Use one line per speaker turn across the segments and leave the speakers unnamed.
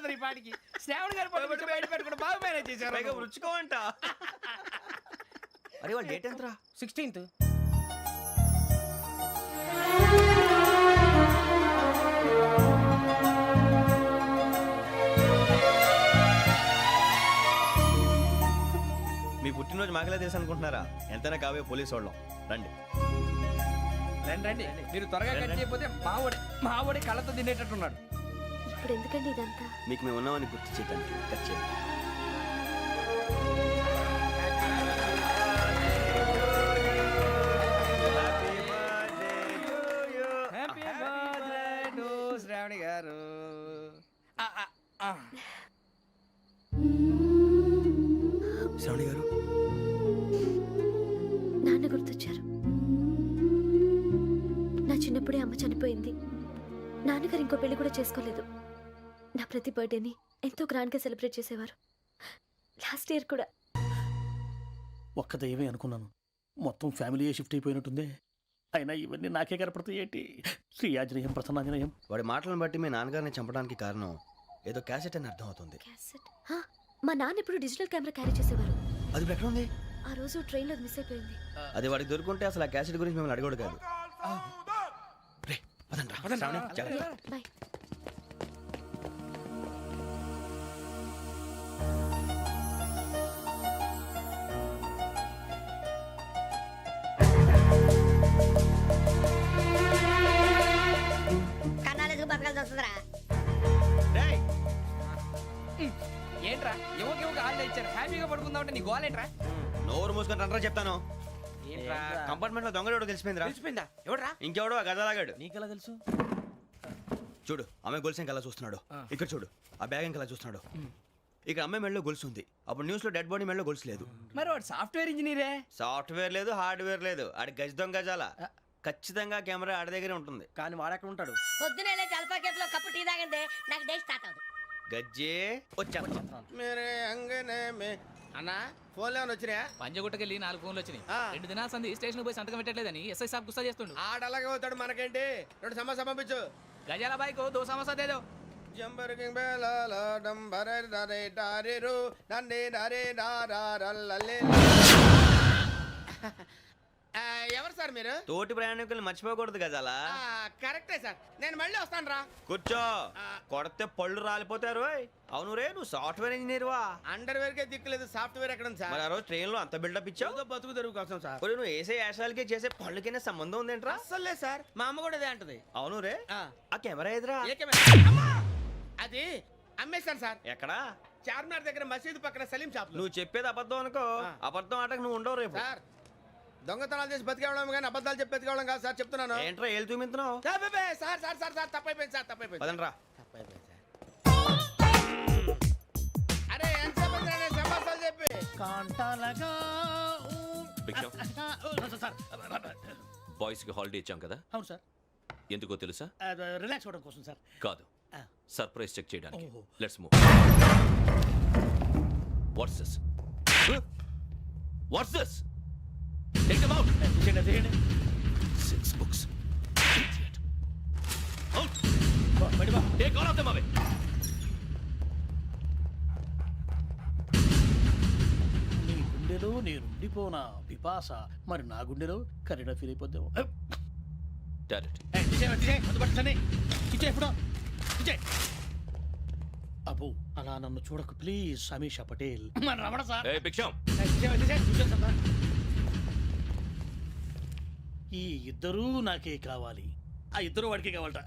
ఉంటుంది ఈ పాటికి. శ్రావణ్ గారు పట్టుబడి బయట పెట్టుకుని బాగా మేనేజ్ చేశారు.
పైగా రుచుకోమంట. అరే వాళ్ళ డేట్ ఎంతరా?
16th.
మీ పుట్టినరోజు మాకలే తెలుసు అనుకుంటున్నారా? ఎంతైనా కావే పోలీసు వాళ్ళం. రండి
రండి రండి, మీరు త్వరగా కట్ చేయకపోతే మావడి కళ్ళతో తినేటట్టున్నాడు.
ఇప్పుడు ఎందుకండి ఇదంతా?
మీకు మేము ఉన్నామని గుర్తు చేయడానికి కట్ చేయండి.
హ్యాపీ బర్త్డే టు శ్రావణి గారు.
శ్రావణి గారు
నాన్న గుర్తొచ్చారు. నా చిన్నప్పుడే అమ్మ చనిపోయింది. నాన్నగారు ఇంకో పెళ్లి కూడా చేసుకోలేదు. నా ప్రతి బర్త్డేని ఎంతో గ్రాండ్గా సెలబ్రేట్ చేసేవారు. లాస్ట్ ఇయర్ కూడా.
ఒక్క దయ్యమే అనుకున్నాను, మొత్తం ఫ్యామిలీయే షిఫ్ట్ అయిపోయినట్టుందే. అయినా ఇవన్నీ నాకే కనపడతాయి ఏంటి? శ్రీ ఆంజనేయం ప్రసన్నాంజనేయం.
వాడి మాటలను బట్టి మీ నాన్నగారిని చంపడానికి కారణం ఏదో క్యాసెట్ అని అర్థం అవుతుంది.
క్యాసెట్? మా నాన్న ఇప్పుడు డిజిటల్ కెమెరా క్యారీ చేసేవారు.
అది ఇప్పుడు ఎక్కడ ఉంది?
ఆ రోజు ట్రైన్లో మిస్ అయిపోయింది.
అది వాడికి దొరుకుంటే అసలు ఆ క్యాసెట్ గురించి మిమ్మల్ని అడగడు కాదు. రే, పదండ్రా. శ్రావణి, జాగ్రత్త.
బాయ్.
కన్నాలేసుకు బతకాల్సి వస్తుందిరా.
రేయ్,
ఏంట్రా యువక హాలిడే ఇచ్చారు, హ్యాపీగా పడుకుందాం అంటే నీ గోలేంట్రా?
నోరు మూసుకొని రండ్రా చెప్తాను.
ఏంట్రా
కంపార్ట్మెంట్ లో దొంగడు తెలిసిపోయిందిరా.
తెలిసిపోయిందా? ఎవడ్రా?
ఇంకెవడో ఆ గదలాగాడు.
నీకెలా తెలుసు?
చూడు, అమ్మాయి గొలుసు ఇంకలా చూస్తున్నాడు. ఇక్కడ చూడు, ఆ బ్యాగ్ ఇంకలా చూస్తున్నాడు. ఇక్కడ అమ్మాయి మెడలో గొలుసు ఉంది. అప్పుడు న్యూస్ లో డెడ్ బాడీ మెడలో గొలుసు లేదు.
మరి వాడు సాఫ్ట్వేర్ ఇంజనీరే.
సాఫ్ట్వేర్ లేదు, హార్డ్వేర్ లేదు. ఆడి గజ దొంగ గజాల. ఖచ్చితంగా కెమెరా ఆడి దగ్గరే ఉంటుంది.
కానీ వాడెక్కడ ఉంటాడు?
పొద్దునే లేచి అల్పా కేఫ్ లో కప్పు టీ తాగిందే నాకు డే స్టార్ట్ అవుతుంది.
గజ్జే వచ్చా.
అన్నా ఫోన్లో ఏమైనా వచ్చినాయా?
పంజగుట్టకెళ్ళి 4 ఫోన్లు వచ్చినాయి. 2 దినాల సంది స్టేషన్ పోయి సంతకం పెట్టలేదని ఎస్ఐ సాబ్ గుస్తా చేస్తుండు.
ఆడలాగే అవుతాడు, మనకేంటి? 2 సమస్య పంపించు.
గజాల బైక్ 2 సమస్య దేదో.
జంబరకింగ్ బేలాల డంబరే డరే డారిరు డండే డరే డారారల్లలే. ఎవరు సార్ మీరు?
తోటి ప్రయాణికులు మర్చిపోకూడదు గజాల.
కరెక్టే సార్, నేను మళ్ళీ వస్తాను రా.
కూర్చో, కొడితే పళ్ళు రాలిపోతారు. అవును రే, నువ్వు సాఫ్ట్వేర్ ఇంజనీర్ వా?
అండర్వేర్ కే దిక్కులేదు, సాఫ్ట్వేర్ ఎక్కడ ఉంది
మరి
సార్?
ఆ రోజు ట్రైన్ లో అంత బిల్డప్ ఇచ్చావు.
బతుకు తెరుగు కోసం సార్.
ఒరేయ్, నువ్వు వేసే యాశాలకి చేసే పళ్ళకైనా సంబంధం ఉందేంట్రా?
అస్సలు లేదు సార్, మా అమ్మ కూడా అదే అంటది.
అవును రే,
ఆ.
ఆ కెమెరా ఎదురా?
ఏ కెమెరా? అమ్మా! అది అమ్మేశాను సార్.
ఎక్కడా?
చార్మినార్ దగ్గర మసీదు పక్కన సలీం షాప్.
నువ్వు చెప్పేది అబద్ధం అనుకో. అబద్ధం ఆటకు నువ్వు ఉండవు రేపు.
సార్, దొంగతనాలు చేసి బతికేవడం కానీ అబద్ధాలు చెప్పి బతికేవడం కాదు సార్, చెప్తున్నాను.
ఏంట్రా ఏళ్ళు చూపించినావు?
సార్ సార్ సార్ సార్ తప్పైపోయింది సార్, తప్పైపోయింది.
పదండ్రా.
తప్పైపోయింది సార్. అరే ఎంతసేపు అయిందిరా నేను సమాసాలు చెప్పి?
కాంటాలగా
బాయ్స్ కి హాలిడే ఇచ్చాం కదా,
అవును సార్.
ఎందుకో తెలుసా?
రిలాక్స్ అవ్వడం కోసం సార్.
కాదు, సర్ప్రైజ్ చెక్ చేయడానికి.
ఓహో.
Let's move. What's this? What's this? Take them out.
తీయండి.
6 books. Idiot. Out.
బయట బా.
Take all of them away.
నీ గుండెలో నేనుండిపోనా పిపాస, మరి నా గుండెలో కరీడా ఫీల్ అయిపోద్దాము.
Direct.
అబ్బో, అలా నన్ను చూడకు please Sameesha Patel. Ramana sir.
Hey, Biksham.
ఈ ఇద్దరూ నాకే కావాలి, ఆ ఇద్దరు వాడికే కావాలట.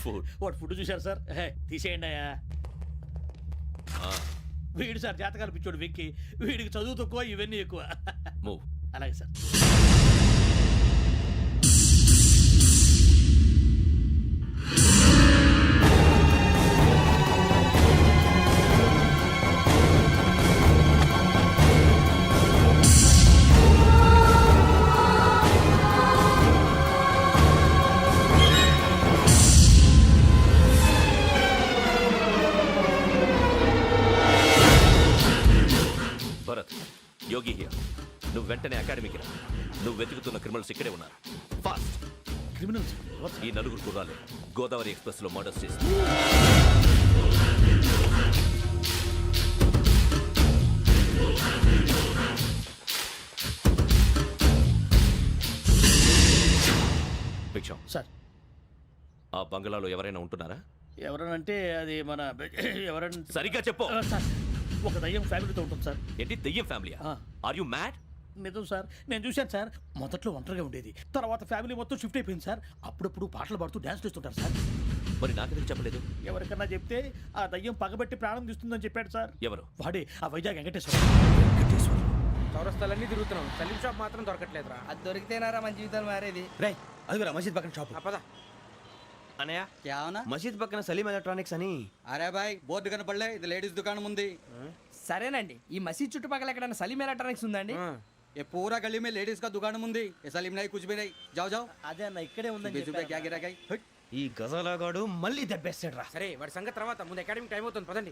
Food.
వాడు ఫుడ్ చూశారు సార్. తీసేయండి అయ్యా. వీడు సార్ జాతకాలు పిచ్చోడు వెక్కి, వీడికి చదువు తక్కువ ఇవన్నీ ఎక్కువ.
Move.
అలాగే సార్.
Yogi here. నువ్వు వెంటనే అకాడమీకి రా. నువ్వు వెతుకుతున్న క్రిమినల్స్ ఇక్కడే ఉన్నారు. ఫాస్ట్.
క్రిమినల్స్.
ఈ నలుగురు కుర్రాలు గోదావరి ఎక్స్ప్రెస్ లో మర్డర్స్ చేసి భిక్షం,
సార్
ఆ బంగ్లాలో ఎవరైనా ఉంటున్నారా?
ఎవరనంటే అది మన ఎవరంటే
సరిగ్గా చెప్పు.
సార్ ఒక దయ్యం ఫ్యామిలీతో ఉంటుంది సార్.
ఏంటి దెయ్యం ఫ్యామిలీ?
ఆ.
Are you mad?
నిజం సార్, నేను చూశాను సార్. మొదట్లో ఒంటరిగా ఉండేది, తర్వాత ఫ్యామిలీ మొత్తం షిఫ్ట్ అయిపోయింది సార్. అప్పుడప్పుడు పాటలు పాడుతూ డ్యాన్స్ చేస్తుంటారు సార్.
మరి నాకెందుకు చెప్పలేదు?
ఎవరికన్నా చెప్తే ఆ దయ్యం పగబెట్టి ప్రాణం తీస్తుందని చెప్పాడు సార్.
ఎవరు?
వాడే ఆ వైజాగ్ వెంకటేశ్వర.
చౌరస్తాలన్నీ తిరుగుతున్నాం, సలీం షాప్ మాత్రం దొరకట్లేదురా. అది దొరికితేనారా మన జీవితాలు మారేది.
రేయ్ అదిగురా మసీద్ పక్కన షాప్.
పద.
అనయ్య
क्या होना?
మసీద్ పక్కన సలీం ఎలక్ట్రానిక్స్ అని.
अरे भाई बोर्ड కనపడలే, ఇది లేడీస్ దుకాణం ఉంది.
సరేనండి, ఈ మసీద్ చుట్టుపక్కల ఎక్కడైనా సలీం ఎలక్ట్రానిక్స్ ఉందండి?
ये पूरा गली में लेडीज का दुकान मुंदी, ये सलीम नहीं कुछ भी नहीं. जाओ जाओ.
అదే అన్న ఇక్కడే ఉందని
20 रुपए क्या गिरा गई?
ఈ గజాలగాడు మళ్ళీ దెబ్బేస్తాడు రా.
సరే వాడి సంగతి తర్వాత, ముందు అకాడమిక్ టైం అవుతుంది, పదండి.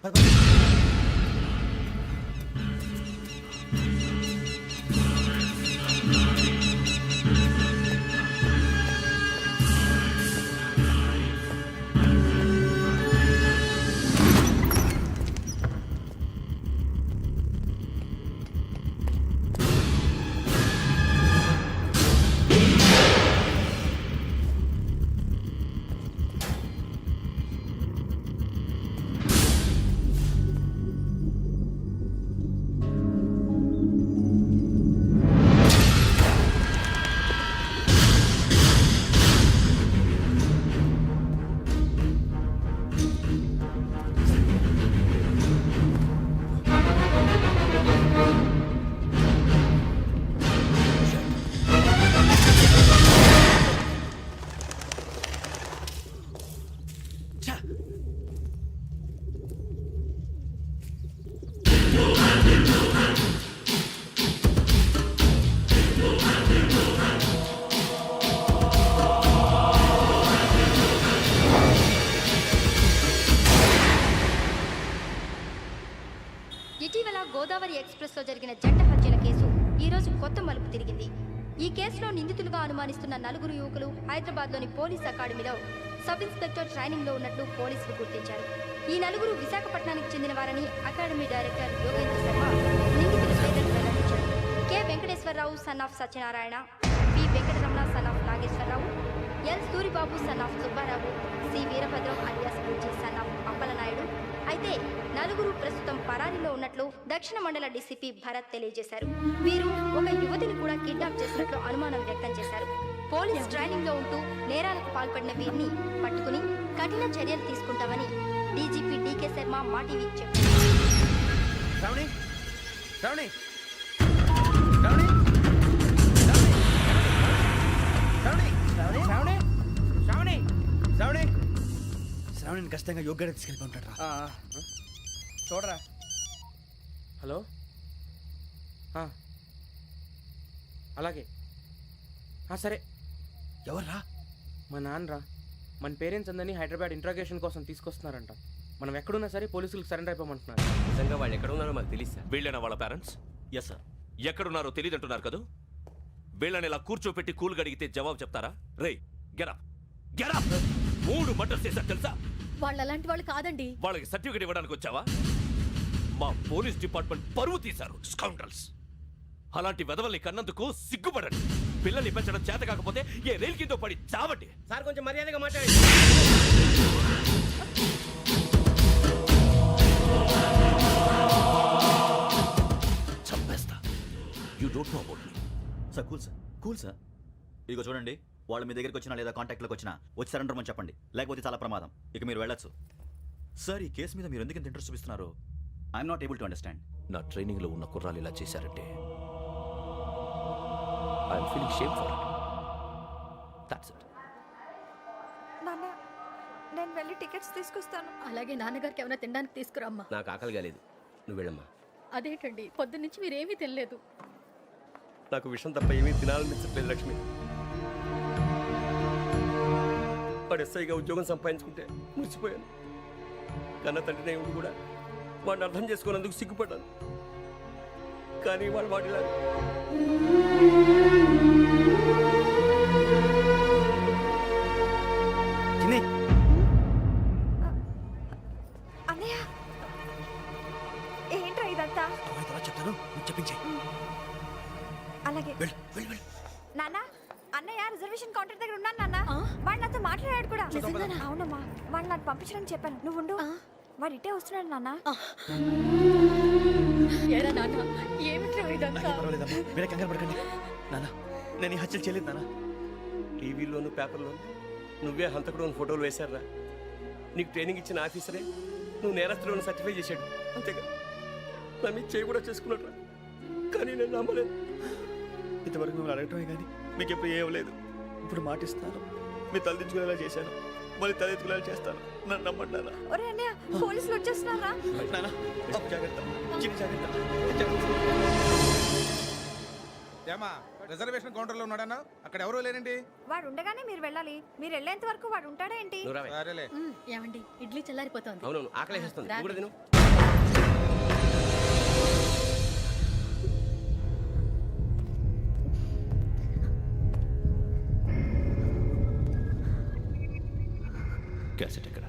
ఇటీవల గోదావరి ఎక్స్ప్రెస్ లో జరిగిన జంట హత్యల కేసు ఈ రోజు కొత్త మలుపు తిరిగింది. ఈ కేసులో నిందితులుగా అనుమానిస్తున్న నలుగురు యువకులు హైదరాబాద్లోని పోలీస్ అకాడమీలో సబ్ ఇన్స్పెక్టర్ ట్రైనింగ్ లో ఉన్నట్లు పోలీసులు గుర్తించారు. ఈ నలుగురు విశాఖపట్నానికి చెందిన వారని అకాడమీ డైరెక్టర్ యోగేంద్ర శర్మ నిందితుల పేర్లను వెల్లడించారు. K Venkateswararao son of Satyanarayana, P Venkataramana son of Nageswararao, L Suribabu son of Subbarao, C Veerabhadram alias Bujji son of Appalanaidu. అయితే నలుగురు ప్రస్తుతం పరారీలో ఉన్నట్లు దక్షిణ మండల డీసీపీ భరత్ తెలియజేశారు. వీరు ఒక యువతిని కూడా కిడ్నాప్ చేసినట్లు అనుమానం వ్యక్తం చేశారు. పోలీస్ ట్రైనింగ్ లో ఉంటూ నేరాలకు పాల్పడిన వీరిని పట్టుకుని కఠిన చర్యలు తీసుకుంటామని డీజీపీ డీకే శర్మ మా టీవీకి చెప్పారు.
శ్రావణి శ్రావణి శ్రావణి శ్రావణి
శ్రావణి శ్రావణి
శ్రావణి శ్రావణిని ఖచ్చితంగా యోగ్యత తీసుకెళ్ళి ఉంటాడు రా.
చూడరా. హలో, అలాగే సరే.
ఎవర్రా?
మా నాన్నరా. మన పేరెంట్స్ అందరినీ హైదరాబాద్ ఇంట్రాగేషన్ కోసం తీసుకొస్తున్నారంట. మనం ఎక్కడున్నా సరే పోలీసులకు సరెండర్ అయిపోమంటున్నారు.
నిజంగా వాళ్ళు ఎక్కడ ఉన్నారో మాకు తెలియదు సార్.
వీళ్ళైనా వాళ్ళ పేరెంట్స్?
Yes sir.
ఎక్కడున్నారో తెలియదంటున్నారు కదా. వీళ్ళని ఇలా కూర్చోపెట్టి కూల్ గడిగితే జవాబు చెప్తారా? రేయ్ గెటప్ గెటప్. 3 మర్డర్స్ చేశారు తెలుసా?
వాళ్ళు అలాంటి వాళ్ళు కాదండి.
వాళ్ళకి సర్టిఫికేట్ ఇవ్వడానికి వచ్చావా? మా పోలీస్ డిపార్ట్మెంట్ పరువు తీశారు స్కౌండ్రల్స్. అలాంటి వెధవల్ని కన్నందుకు సిగ్గుపడండి. పిల్లల్ని పెంచడం చేత కాకపోతే ఏ రైలు కింద పడి చావండి.
సార్ కొంచెం మర్యాదగా మాట్లాడండి.
చంపేస్తా. You don't know about me.
Sir cool sir. ఇదిగో చూడండి, వాళ్ళు మీ దగ్గరికి వచ్చినా లేదా కాంటాక్ట్లోకి వచ్చినా వచ్చి సరెండర్ అని చెప్పండి, లేకపోతే చాలా ప్రమాదం. ఇక మీరు వెళ్ళొచ్చు. సార్, ఈ కేసు మీద మీరు ఎందుకు ఇంత ఇంట్రెస్ట్ చూపిస్తున్నారు? I'm not able to understand.
నా ట్రైనింగ్ లో ఉన్న కుర్రాలు ఇలా చేశారంటే I'm feeling shame for it. That's it.
నాన్న, నేను వెళ్ళి టికెట్స్ తీసుకొస్తాను. అలాగే నాన్నగారికి ఏమైనా తినడానికి తీసుకురమ్మా.
నాకు ఆకలి కాలేదు, నువ్వు వెళ్ళమ్మా.
అదేంటండి, పొద్దున్నుంచి మీరేమీ తినలేదు.
నాకు విషయం తప్ప ఏమీ తినాలనిపించట్లేదు లక్ష్మి. వాడు ఎస్ఐగా ఉద్యోగం సంపాదించుకుంటే మురిసిపోయాను. కన్న తండ్రినే ఉండి కూడా వాడిని అర్థం చేసుకున్నందుకు సిగ్గుపడ్డాను. కానీ వాడిలా.
తర్వాత చెప్తాను నువ్వు చెప్పించే
అలాగే
వెళ్ళు వెళ్ళు వెళ్ళు
నాన్న అన్నయ్య రిజర్వేషన్ కౌంటర్ దగ్గర ఉన్నాను నాన్న వాడు నాతో మాట్లాడాడు కూడా అవునమ్మా వాడు నాకు పంపించడం చెప్పాను నువ్వు ఉండు వాడు ఇట్టే వస్తున్నాడు నాన్న
పర్వాలేదమ్మా మీరే కంగారు పడకండి నాన్న నేను ఈ హత్యలు చేయలేదు నాన్న
టీవీలోను పేపర్లోను నువ్వే హంతకుడు ఫోటోలు వేశారా నీకు ట్రైనింగ్ ఇచ్చిన ఆఫీసరే నువ్వు నేరస్తులను సర్టిఫై చేశాడు అంతేగా నా మీద చేయి కూడా చేసుకున్నట్రా కానీ నేను నమ్మలేదు.
ఇంతవరకు మిమ్మల్ని అడగటమే కానీ మీకు ఎప్పుడు ఏమలేదు. ఇప్పుడు మాటిస్తాను మీ తలదించుకునేలా చేశాను మళ్ళీ తలెత్తుకునేలా చేస్తాను. నన్ను నమ్మండి నాన్న.
ఒరే అన్నయ్య పోలీసులు వచ్చేస్తున్నారా
నాన్న జాగ్రత్త చిన్న జాగ్రత్త.
ఏమా రిజర్వేషన్ కౌంటర్ లో ఉన్నాడన్నా అక్కడ ఎవరూ లేనండి.
వాడు ఉండగానే మీరు వెళ్ళాలి మీరు వెళ్ళేంత వరకు వాడు ఉంటాడా ఏంటి
నువ్వు రావే.
సరేలే
ఏమండి ఇడ్లీ చల్లారిపోతుంది
అవునవును ఆకలేస్తుంది నువ్వు కూడా తిను. క్యాసెట్ ఎక్కడ?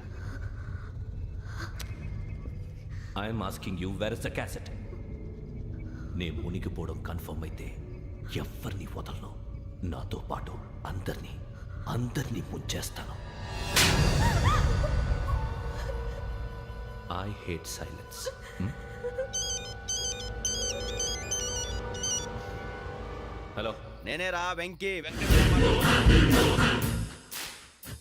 I'm asking you where is the cassette? నే మునిగిపోవడం కన్ఫర్మ్ అయితే ఎవ్వరిని వదలను. నాతో పాటు అందరినీ ముంచేస్తాను. I hate silence. హలో
నేనే రా వెంకీ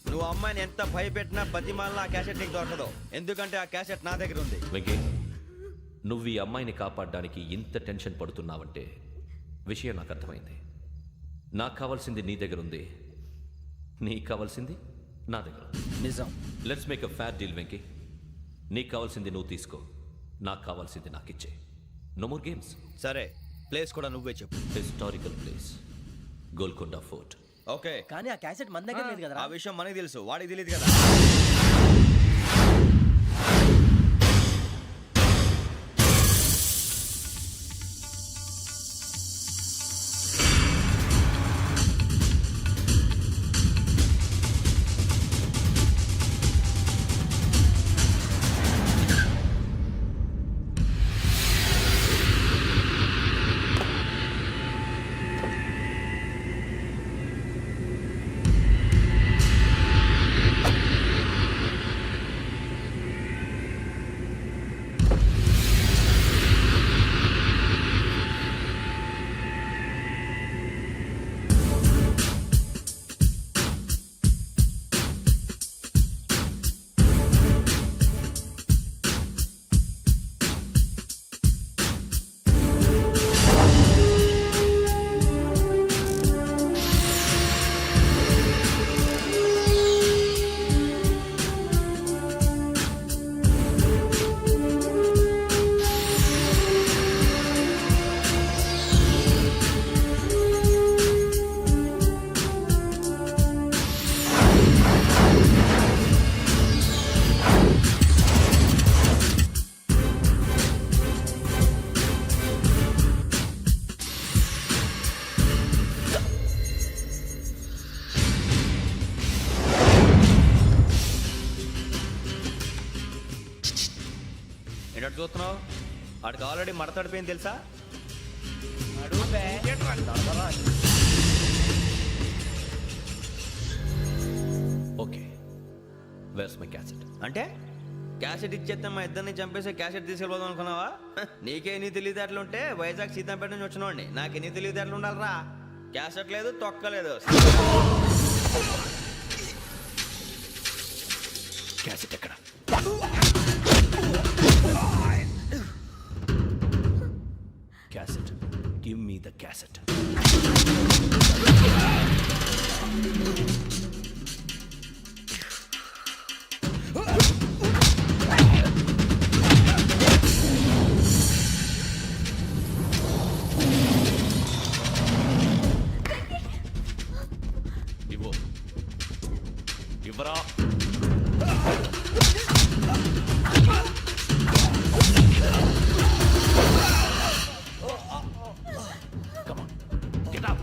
నువ్వు అమ్మాయిని ఎంత భయపెట్టినా బతిమాలిన ఆ క్యాసెట్ నీకు దొరకదు. ఎందుకంటే ఆ క్యాసెట్ నా దగ్గర ఉంది.
వెంకీ, నువ్వు ఈ అమ్మాయిని కాపాడడానికి ఇంత టెన్షన్ పడుతున్నావంటే విషయం నాకు అర్థమైంది. నాకు కావాల్సింది నీ దగ్గర ఉంది, నీకు కావాల్సింది నా దగ్గర.
నిజం.
Let's make a fair deal Venky. నీకు కావాల్సింది నువ్వు తీసుకో, నాకు కావాల్సింది నాకు ఇచ్చే. No more games.
సరే ప్లేస్ కూడా నువ్వే చెప్పు.
Historical place, Golconda fort.
Okay
కానీ ఆ క్యాసెట్ మన దగ్గర లేదు కదా.
ఆ విషయం మనకి తెలుసు, వాడికి తెలియదు కదా. ఏంటంటే చూస్తున్నావు? వాడికి ఆల్రెడీ మడతడిపోయింది తెలుసా?
Okay, where's my cassette?
అంటే క్యాసెట్ ఇచ్చేస్తే మా ఇద్దరిని చంపేసి క్యాసెట్ తీసుకెళ్ళిపోదాం అనుకున్నావా? నీకే ఎన్ని తెలివితేటలు ఉంటే వైజాగ్ సీతంపేట నుంచి వచ్చినోడిని నాకు ఎన్ని తెలివితేటలు ఉండాలరా? క్యాసెట్ లేదు, తొక్కలేదు.
క్యాసెట్ ఎక్కడ? Cassette, give me the cassette. ఇవ్వు, ఇవ్వరా. Come on, get up.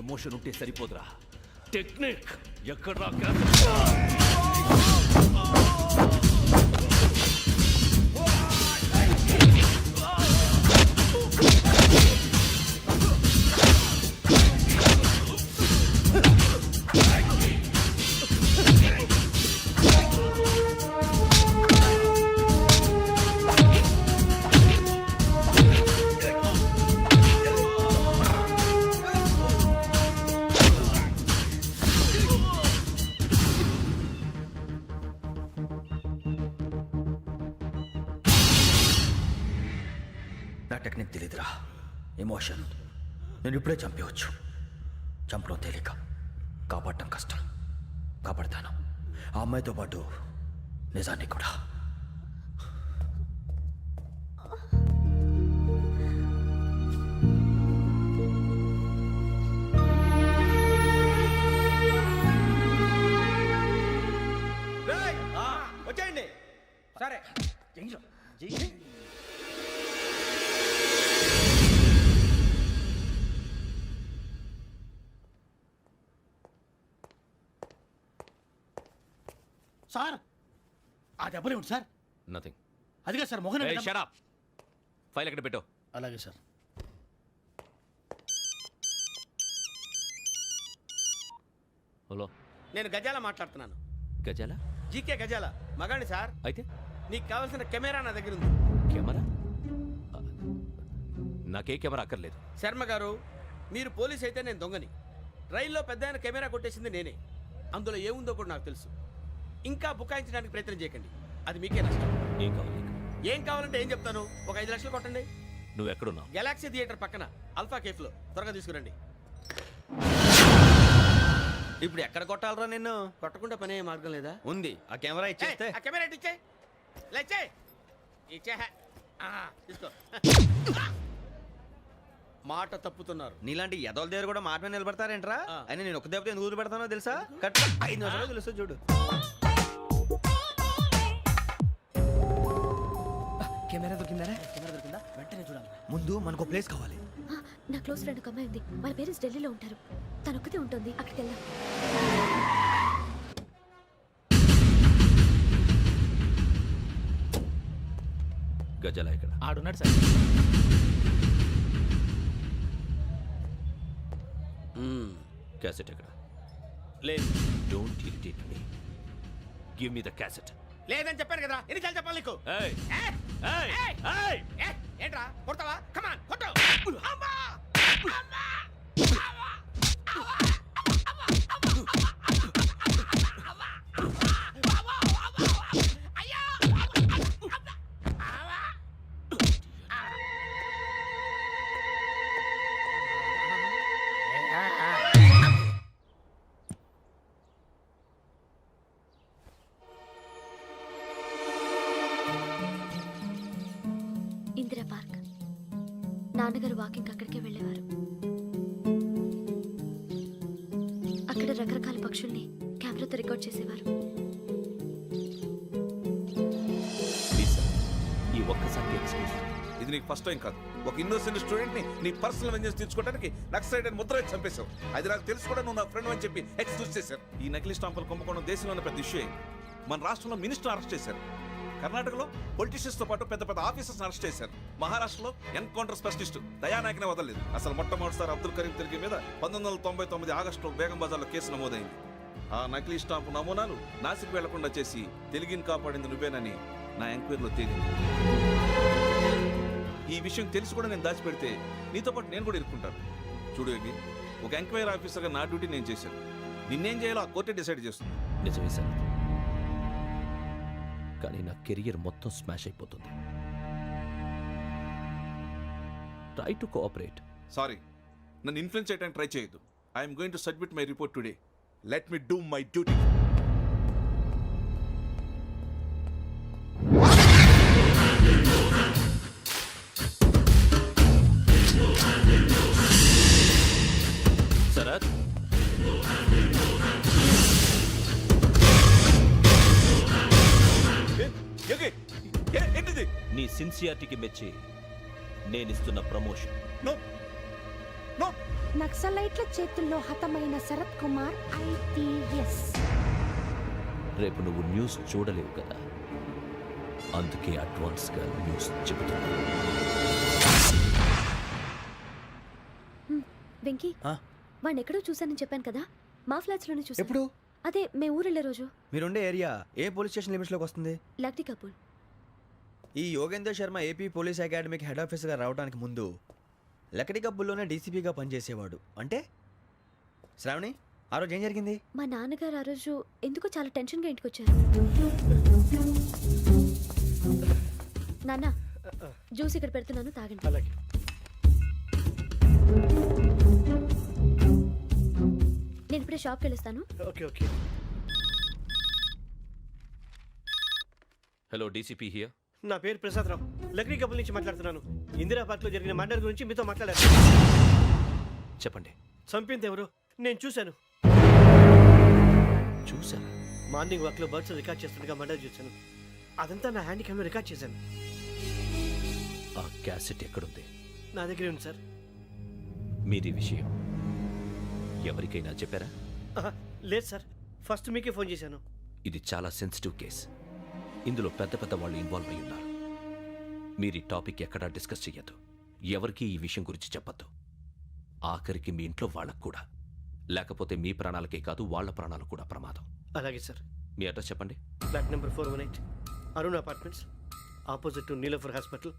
Emotion ఉంటే సరిపోదురా, టెక్నిక్ ఎక్కడ్రా?
నా టెక్నిక్ తెలీదురా, ఎమోషన్. నేను ఇప్పుడే చంపేవచ్చు. చంపడం తేలిక, కాపాడటం కష్టం. కాపాడతాను ఆ అమ్మాయితో పాటు నిజాన్ని కూడా.
వచ్చేయండి. సరే
సార్ ఆ దెబ్బలేమిటి సార్?
నథింగ్.
అదిగా సార్ మొహన్
షట్ అప్. ఫైల్ ఎక్కడ పెట్టు.
అలాగే సార్.
హలో,
నేను గజాల మాట్లాడుతున్నాను.
గజాల?
జీకే గజాల మగాండి సార్.
అయితే
నీకు కావాల్సిన కెమెరా నా దగ్గర ఉంది.
కెమెరా? నాకే కెమెరా అక్కర్లేదు.
శర్మ గారు, మీరు పోలీస్ అయితే నేను దొంగని. రైల్లో పెద్ద ఆయన కెమెరా కొట్టేసింది నేనే. అందులో ఏముందో కూడా నాకు తెలుసు. ఇంకా బుకాయించడానికి ప్రయత్నం చేయకండి, అది మీకే నష్టం.
ఏం కావాలి?
ఏం కావాలంటే ఏం చెప్తాను. ఒక 5 లక్షలు కొట్టండి.
నువ్వు ఎక్కడున్నావు?
గెలాక్సీ థియేటర్ పక్కన అల్ఫా కేఫ్లో. త్వరగా తీసుకురండి.
ఇప్పుడు ఎక్కడ కొట్టాలరా నిన్ను?
కొట్టకుండా పనే మార్గం లేదా?
ఉంది. ఆ కెమెరా ఇచ్చేస్తే.
ఆ కెమెరా ఇచ్చే లేచే ఇచ్చే తీసుకో. మాట తప్పుతున్నారు.
నీలాంటి ఎదల దగ్గర కూడా మాట మీద నిలబడతారేంట్రా?
ఆ.
అయినా నేను ఒక దెబ్బతో ఎందుకు పెడతానో తెలుసా? కట్ 5 నిమిషాలు తెలుసు చూడు.
కెమెరా దొరికిందా?
కెమెరా దొరికిందా? వెంటనే చూడాలి.
ముందు మనకు ప్లేస్ కావాలి.
నా క్లోజ్ ఫ్రెండ్ ఒక అమ్మాయి ఉంది. వాళ్ళ పేరెంట్స్ ఢిల్లీలో ఉంటారు. తను ఒక్కతే ఉంటుంది. అక్కడికి వెళ్దాం.
గజాల ఇక్కడ
ఆడున్నాడు సార్.
క్యాసెట్ ఎక్కడ?
లేదు.
Don't irritate me. Give me the cassette.
లేదని చెప్పాను కదా, ఎన్నిసార్లు చెప్పాలి నీకు?
ఏయ్
ఏయ్!
ఏయ్
ఏయ్!
ఏయ్
ఏయ్! ఏంట్రా కొడతావా? కమాన్ కొట్టు. అమ్మా! అమ్మా!
ఇందిరా పార్క్. నాన్నగారు వాకింగ్ అక్కడికే వెళ్ళేవారు. అక్కడ రకరకాల పక్షుల్ని కెమెరాతో రికార్డ్ చేసేవారు.
ప్లీజ్ సార్, ఈ ఒక్కసారి ఎక్స్క్యూజ్.
ఇది నీకు ఫస్ట్ టైం కాదు. ఒక ఇన్నోసెంట్ స్టూడెంట్ ని నీ పర్సనల్ వెంజెన్స్ తీర్చుకోవడానికి నక్సలైట్ అని ముద్ర వేసి చంపేశావు. అది నాకు తెలుసు కూడా నువ్వు నా ఫ్రెండ్ అని చెప్పి ఎక్స్క్యూజ్ చేశారు. ఈ నకిలీ స్టాంపులు కుంభకోణం దేశంలోనే పెద్ద ఇష్యూ అయింది. మన రాష్ట్రంలో మినిస్టర్ అరెస్ట్ చేశారు. కర్ణాటకలో పొలిటీషియన్స్ తో పాటు పెద్ద పెద్ద ఆఫీసర్స్ అరెస్ట్ చేశారు. మహారాష్ట్రలో ఎన్కౌంటర్ స్పెషలిస్ట్ దయానాయకనే వదలలేదు. అసలు మొట్టమొదటిసారి అబ్దుల్ కరీం తిరిగి మీద 1999 ఆగస్టులో బేగం బజార్లో కేసు నమోదైంది. ఆ నకిలీ స్టాంపు నమూనాలు నాసిక్ వెళ్లకుండా చేసి తెలుగుని కాపాడింది నువ్వేనని నా ఎంక్వైరీలో తేలింది. ఈ విషయం తెలిసి కూడా నేను దాచిపెడితే నీతో పాటు నేను కూడా ఇరుక్కుంటాను. చూడు యోగి, ఒక ఎంక్వైరీ ఆఫీసర్గా నా డ్యూటీ నేను చేశాను. నిన్నేం చేయాలో ఆ కోర్టే డిసైడ్ చేస్తుంది.
నిజమే సార్, కానీ నా కెరియర్ మొత్తం స్మాష్ అయిపోతుంది. Try to cooperate.
సారీ, నన్ను ఇన్ఫ్లుయెన్స్ చేయడానికి ట్రై చేయొద్దు. I'm going to submit my report today. Let me do my duty.
Sharath,
ఏంటిది?
నీ సిన్సియారిటీకి మెచ్చి నేనిస్తున్న ప్రమోషన్.
నో నో
నక్సలైట్ల చేతుల్లో హతమైన శరత్ కుమార్ IPS.
రేపు నువ్వు న్యూస్ చూడలేవు కదా, అందుకే అడ్వాన్స్గా న్యూస్ చెబుతున్నా.
వెంకీ వాడిని ఎక్కడో చూశానని చెప్పాను కదా, మా ఫ్లాట్స్ లోనే చూసాను.
ఎప్పుడు?
అదే మే ఊరెళ్ళే రోజు.
మీరుండే ఏరియా ఏ పోలీస్ స్టేషన్ లిమిట్స్లోకి వస్తుంది?
లక్టీ కపూర్.
ఈ యోగేందర్ శర్మ ఏపీ పోలీస్ అకాడమీకి హెడ్ ఆఫీసర్గా రావడానికి ముందు లకడి కబ్బుల్లోనే డీసీపీగా పనిచేసేవాడు. అంటే శ్రావణి, ఆ రోజు ఏం జరిగింది?
మా నాన్నగారు ఆ రోజు ఎందుకో చాలా టెన్షన్గా ఇంటికి వచ్చారు. నాన్న, జ్యూస్ ఇక్కడ పెడుతున్నాను, తాగండి.
అలాగే.
నేను ఇప్పుడే షాప్కి వెళ్ళొస్తాను.
Okay okay.
Hello, DCP here.
నా పేరు ప్రసాదరావు, లక్డీ కపుల్ నుంచి మాట్లాడుతున్నాను. ఇందిరా పార్క్ లో జరిగిన మర్డర్ గురించి మీతో మాట్లాడారు.
చెప్పండి.
చంపింది ఎవరు? నేను చూశాను.
చూసారా?
మార్నింగ్ వాక్ లో బర్డ్స్ రికార్డ్ చేస్తుండగా మర్డర్ చూశాను. అదంతా నా హ్యాండ్ క్యామ్ లో రికార్డ్ చేశాను.
ఆ క్యాసెట్ ఎక్కడుంది?
నా దగ్గరే ఉంది సార్.
మీరు ఈ విషయం ఎవరికైనా చెప్పారా?
లేదు సార్, ఫస్ట్ మీకే ఫోన్ చేశాను.
ఇది చాలా సెన్సిటివ్ కేస్. ఇందులో పెద్ద పెద్ద వాళ్ళు ఇన్వాల్వ్ అయి ఉన్నారు. మీరు ఈ టాపిక్ ఎక్కడా డిస్కస్ చెయ్యొద్దు. ఎవరికి ఈ విషయం గురించి చెప్పొద్దు. ఆఖరికి మీ ఇంట్లో వాళ్ళకు కూడా. లేకపోతే మీ ప్రాణాలకే కాదు, వాళ్ళ ప్రాణాలు కూడా ప్రమాదం.
అలాగే సార్.
మీ అడ్రస్ చెప్పండి.
Flat number 418, Arun apartments, opposite to Niloufer hospital,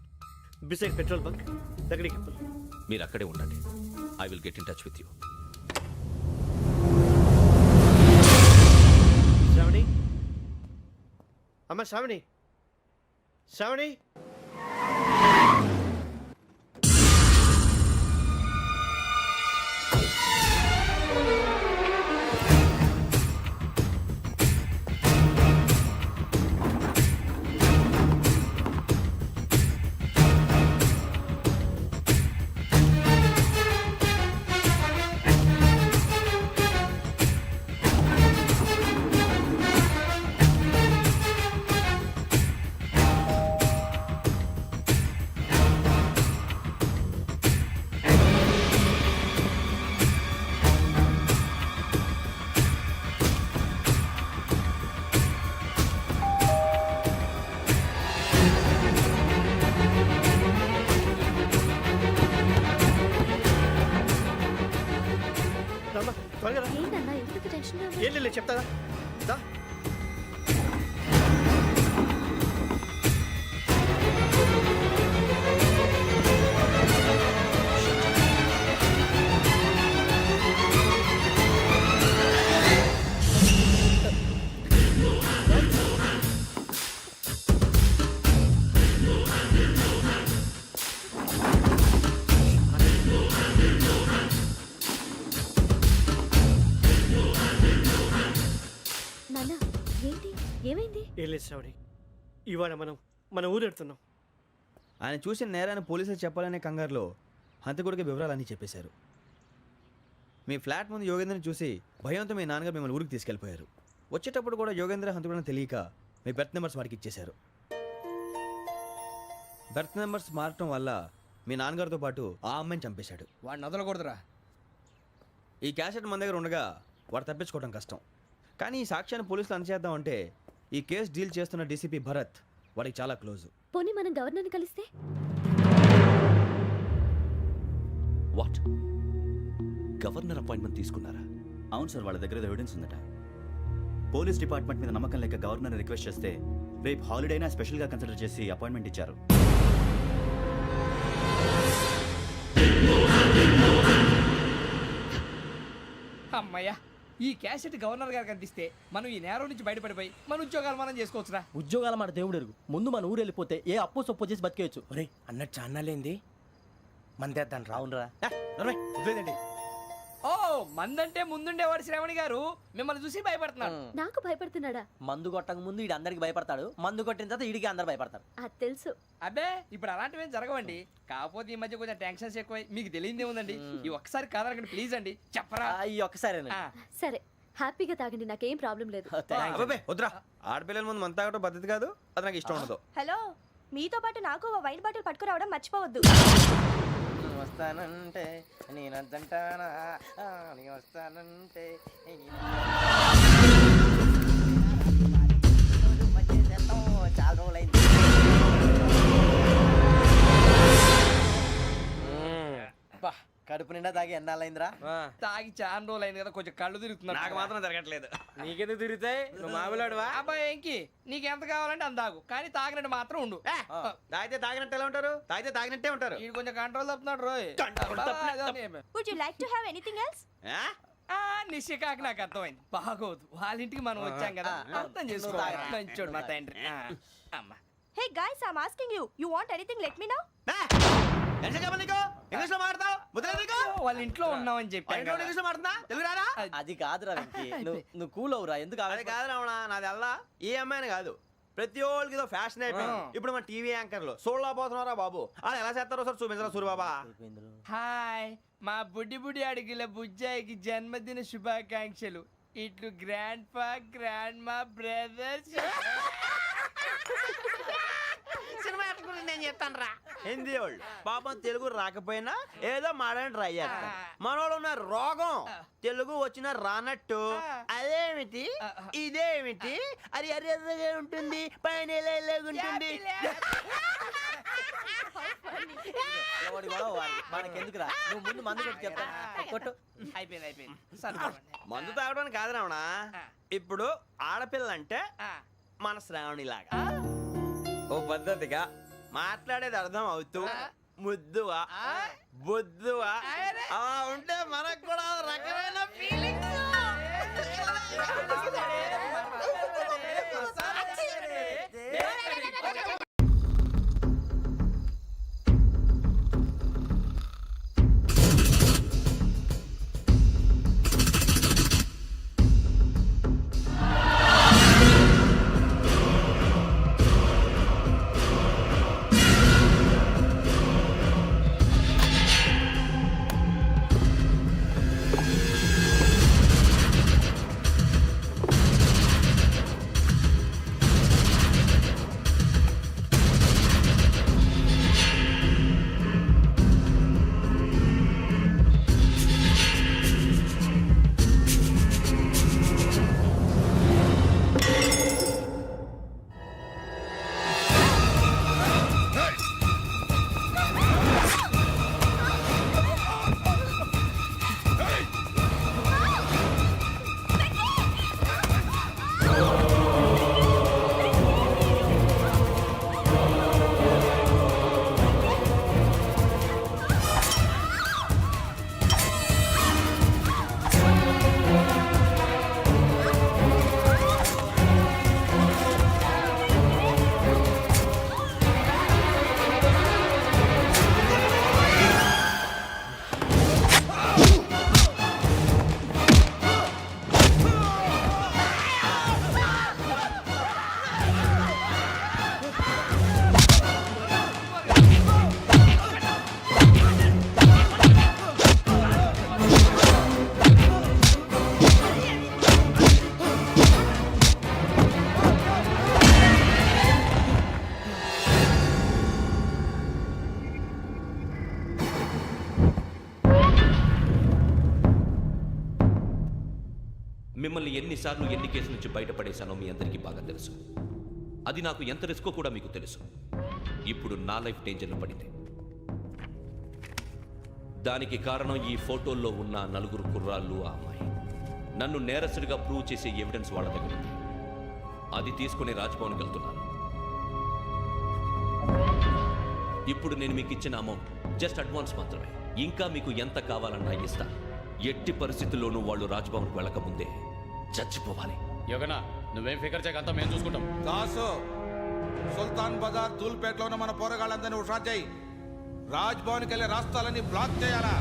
beside petrol bunk, Lakdi Kapul.
మీరు అక్కడే ఉండండి. I will get in touch with you.
Shravani, అమ్మ శ్రావణి, శ్రావణి.
ఏంటన్నా ఎందుకు టెన్షన్?
ఏం లేదు, చెప్తారా? దా.
నాన్న, ఏంటి, ఏమైంది?
ఏం లేదు శ్రావణి, ఇవాళ మనం మన ఊరు వెళ్తున్నాం.
ఆయన చూసిన నేరాన్ని పోలీసులు చెప్పాలనే కంగారులో హంతకుడికి వివరాలన్నీ చెప్పేశారు. మీ ఫ్లాట్ ముందు యోగేంద్రని చూసి భయంతో మీ నాన్నగారు మిమ్మల్ని ఊరికి తీసుకెళ్ళిపోయారు. వచ్చేటప్పుడు కూడా యోగేంద్ర హంతకుడని తెలియక మీ బెర్త్ నెంబర్స్ వాడికి ఇచ్చేశారు. బెర్త్ నెంబర్స్ మారటం వల్ల మీ నాన్నగారితో పాటు ఆ అమ్మాయిని చంపేశాడు.
వాడిని వదలకూడదురా.
ఈ క్యాసెట్ మన దగ్గర ఉండగా వాడు తప్పించుకోవడం కష్టం. కానీ ఈ సాక్ష్యాన్ని పోలీసులు అందజేద్దామంటే ఈ కేసు డీల్ చేస్తున్న డీసీపీ భరత్ వాడికి చాలా క్లోజ్.
పోనీ మనం గవర్నర్ని కలిస్తే?
వాట్? గవర్నర్ అపాయింట్మెంట్ తీసుకున్నారా?
అవును సార్, వాళ్ళ దగ్గర ఎవిడెన్స్ ఉందట. పోలీస్ డిపార్ట్మెంట్ మీద నమ్మకం లేక గవర్నర్ రిక్వెస్ట్ చేస్తే రేపు హాలిడేనా స్పెషల్గా కన్సిడర్ చేసి అపాయింట్మెంట్ ఇచ్చారు.
అమ్మయ్యా, ఈ క్యాసెట్ గవర్నర్ గారికి అందిస్తే మనం ఈ నేరం నుంచి బయటపడిపోయి మన ఉద్యోగాలు మనం చేసుకోవచ్చురా.
ఉద్యోగాల మాట దేవుడు ఎరుగు. ముందు మన ఊరు వెళ్ళిపోతే ఏ అప్పు సొప్పు చేసి బతికేయచ్చు.
ఒరే అన్నట్టు చాన్నాలేంది, మందేద్దాను రావునరా.
వదిలేదండి.
ఓ, మందంటే ముందుండేవాడు శ్రావణి గారు మిమ్మల్ని చూసి భయపడుతున్నాడు.
నాకు భయపడుతున్నాడా?
మందు కొట్టక ముందు ఈడు అందరికి భయపడతాడు, మందు కొట్టిన తర్వాత ఈడికి అందరు భయపడతారు.
అది తెలుసు.
అబ్బే, ఇప్పుడు అలాంటివేం జరగవండి. కాకపోతే ఈ మధ్య కొంచెం టెన్షన్స్ ఎక్కువై మీకు తెలియదే ఉందండి. ఈ ఒక్కసారి కాదనకండి ప్లీజ్ అండి, చెప్పరా?
ఈ ఒక్కసారి
సరే, హ్యాపీగా తాగండి, నాకేం ప్రాబ్లం లేదు.
అబ్బాబే వద్దురా, ఆడపిల్లల ముందు మంత తాగడం పద్ధతి కాదు, అది నాకు ఇష్టం ఉండదు.
హలో, మీతో పాటు నాకు ఓ వైన్ బాటిల్ పట్టుకురావడం మర్చిపోవద్దు.
వస్తానంటే నేనంటానా నీ వస్తానంటే చాలా రోజులైంది. బా, కడుపు నిండా తాగి ఎన్నాళ్ళైందిరా?
తాగి చాలా రోజులు అయింది కదా, కొంచెం కళ్ళు తిరుగుతున్నాడు.
నాకు మాత్రం జరగట్లేదు.
నీకెందుకు తిరుగుతాయి? నువ్వు మామిలాడువా?
అబ్బాయి ఏంకి నీకు ఎంత కావాలంటే అంత తాగు, కానీ తాగినట్టు మాత్రం ఉండు.
తాగితే తాగినట్టు ఎలా ఉంటారు? తాగితే తాగినట్టే ఉంటారు.
వీడు కొంచెం control తప్పుతున్నాడు Roy.
Would you like to have anything else?
నిశ్చికాకి నాకు అర్థమైంది. బాగోదు, వాళ్ళ ఇంటికి మనం వచ్చాం కదా, అర్థం చేసుకోవాలి. మంచోడు మా తండ్రి. అమ్మా
Hey guys, I'm asking you. You want anything? Let me know.
English లో మాట్లాడతావు?
వాళ్ళ ఇంట్లో ఉన్నామని చెప్పాను కదా.
ఇంగ్లీష్ లో మాట్లాడుతున్నా? తెలుగు రాదా?
అది కాదురా వెంకీ, నువ్వు కూల్ అవురా. ఎందుకు
అది కాదు రావణ, నాది అల్లా ఈ అమ్మాయిని కాదు, ప్రతి ఒళ్ళకి ఇదో ఫ్యాషన్ అయిపోయింది. ఇప్పుడు మన టీవీ యాంకర్లు సోళ్ళ పోతున్నారా బాబు, వాళ్ళు ఎలా చేస్తారో సార్ చూపించరా సూరిబాబా.
హాయ్, మా బుడ్డి బుడి అడిగిల బుజ్జాయికి జన్మదిన శుభాకాంక్షలు. ఇట్లు గ్రాండ్ ఫా గ్రాండ్ మా బ్రదర్స్.
సినిమా గురించి నేను చెప్తాను రా.
హిందీ వాళ్ళు పాపం తెలుగు రాకపోయినా ఏదో మాడని ట్రై చేస్తారు. మనోళ్ళు ఉన్న రోగం తెలుగు వచ్చిన రానట్టు అదేమిటి ఇదేమిటి అది అరిగా ఉంటుంది పైన ఉంటుంది.
మనకెందుకురా, నువ్వు ముందు మందు కొట్టి చెప్తా. కొట్టు.
అయిపోయింది.
మందు తాగడానికి కాదు రావణ, ఇప్పుడు ఆడపిల్ల అంటే మన శ్రావణిలాగా ఓ పద్ధతిగా మాట్లాడేది అర్థం అవుతూ ముద్దువా బొద్దువా అలా ఉంటే మనకు కూడా రకమైన ఫీలింగ్స్.
మిమ్మల్ని ఎన్నిసార్లు ఎన్ని కేసుల నుంచి బయటపడేశానో మీ అందరికీ బాగా తెలుసు. అది నాకు ఎంత రిస్కో కూడా మీకు తెలుసు. ఇప్పుడు నా లైఫ్ డేంజర్లో పడింది. దానికి కారణం ఈ ఫోటోల్లో ఉన్న 4 కుర్రాళ్ళు, ఆ అమ్మాయి. నన్ను నేరస్తుడిగా ప్రూవ్ చేసే ఎవిడెన్స్ వాళ్ళ దగ్గర ఉంది. అది తీసుకుని రాజ్భవన్కి వెళ్తున్నాను. ఇప్పుడు నేను మీకు ఇచ్చిన అమౌంట్ జస్ట్ అడ్వాన్స్ మాత్రమే. ఇంకా మీకు ఎంత కావాలన్నా ఇస్తా. ఎట్టి పరిస్థితుల్లోనూ వాళ్ళు రాజ్భవన్కి వెళ్ళకముందే చచ్చిపోవాలి.
యోగనా, నువ్వేం ఫికర్ చేయకంతా మేము చూసుకుంటాం.
దాసు, సుల్తాన్ బజార్ ధూల్పేటలో ఉన్న మన పోరగాళ్ళందరినీ హుషారు చేయి. రాజ్ భవన్కి వెళ్ళే రాస్తాలని బ్లాక్ చేయాలా?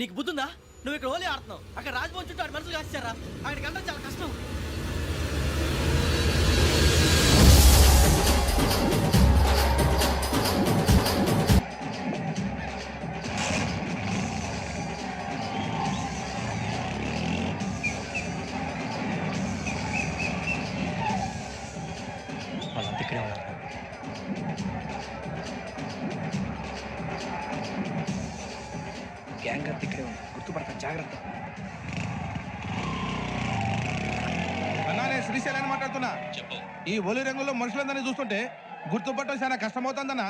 నీకు బుద్ధుందా? నువ్వు ఇక్కడ హోలీ ఆడుతున్నావు, అక్కడ రాజ్భవన్ చుట్టూ ఆడి మనుషులు కాస్తారా? అక్కడికి వెళ్ళడం చాలా కష్టం.
గ్యాంగ్ అంతా ఇక్కడే ఉంది, గుర్తుపడతా, జాగ్రత్త.
అన్నానే శ్రీశైలాన్ని మాట్లాడుతున్నా. చెప్పు. ఈ ఒలి రంగులో మనుషులందరినీ చూస్తుంటే గుర్తుపట్టడం చాలా కష్టమవుతుందన్నా.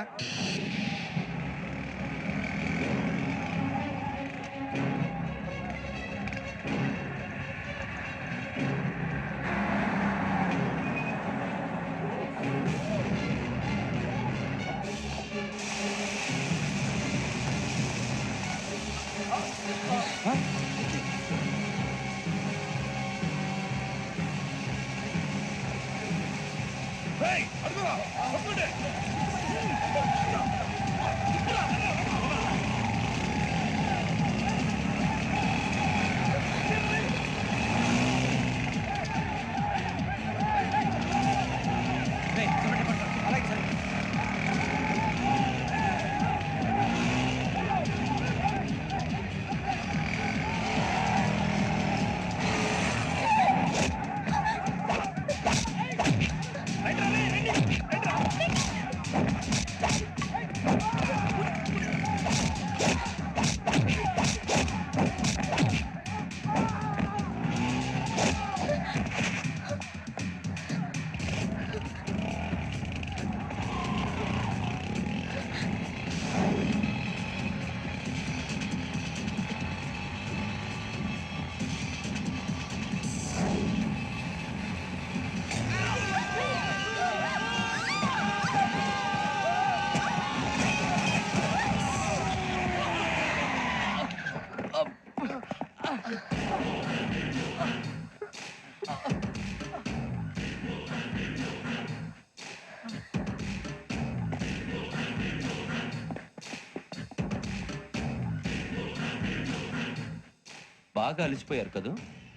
బాగా అలిసిపోయారు కదా,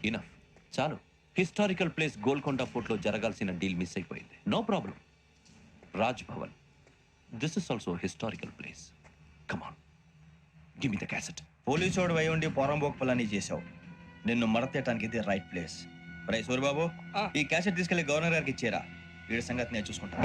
ఇనఫ్, చాలు. హిస్టారికల్ ప్లేస్ గోల్కొండ ఫోర్ట్లో జరగాల్సిన డీల్ మిస్ అయిపోయింది. No problem. Raj Bhavan, this is also historical place. Come on, give me the cassette.
పోలీసోడు అయి ఉండి పోరంబోక్ చేసావు. నిన్ను మడతేయటానికి ఇది రైట్ ప్లేస్. రై సూరిబాబు, ఈ క్యాసెట్ తీసుకెళ్లి గవర్నర్ గారికి ఇచ్చేరా. వీడి సంగతి నేను చూసుకుంటాను.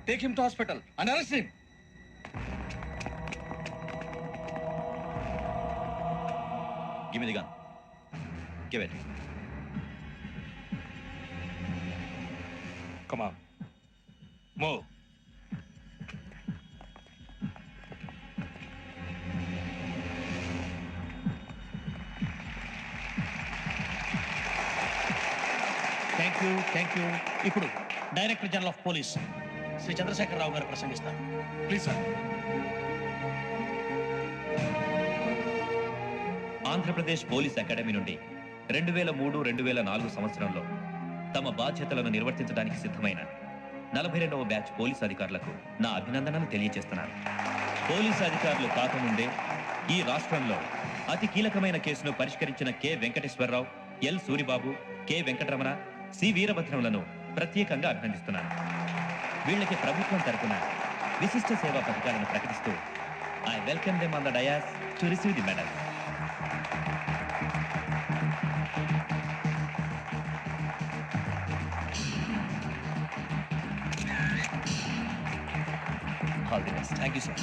Take him to hospital and arrest him.
Give me the gun. Give it.
Come on. Move.
Thank you. ఇప్పుడు director general of police Shri Chandrasekhararao garu ప్రసంగిస్తారు.
Please sir.
Andhra Pradesh police academy నుండి 2003-2004 సంవత్సరంలో తమ బాధ్యతలను నిర్వర్తించడానికి సిద్ధమైన 42వ బ్యాచ్ పోలీస్ అధికారులకు నా అభినందనలు తెలియజేస్తున్నాను. పోలీసు అధికారులు కాకముందే ఈ రాష్ట్రంలో అతి కీలకమైన కేసును పరిష్కరించిన K Venkateswararao, L Suribabu, K Venkataramana, C వీరభద్రంలను ప్రత్యేకంగా అభినందిస్తున్నాను. వీళ్ళకి ప్రభుత్వం తరపున విశిష్ట సేవా పథకాలను ప్రకటిస్తూ I welcome them on the dais to receive the medal. All the best.
Thank you sir.